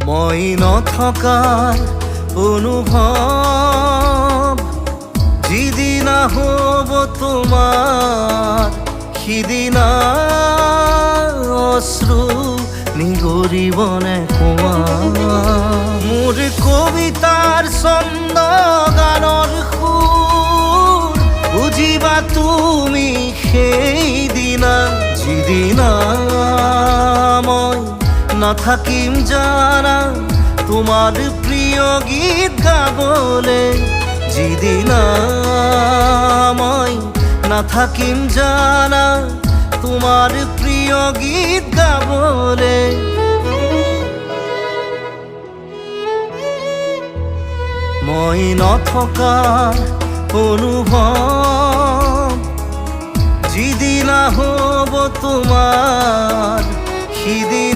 মই নথকাৰ অনুভৱ যিদিনা হ'ব তোমাৰ সিদিনা অশ্ৰু নিগৰিবনে কোৱা মোৰ কবিতাৰ ছন্দ গানৰ সুৰ বুজিবা তুমি সেইদিনা যিদিনা মই নাথাকিম জানা তোমাৰ প্ৰিয় গীত গাবলে যিদিনা মই নাথাকিম জানা তোমাৰ প্ৰিয় গীত গাবলে মই নথকাৰ অনুভৱ যিদিনা হ'ব তোমাৰ সিদিনা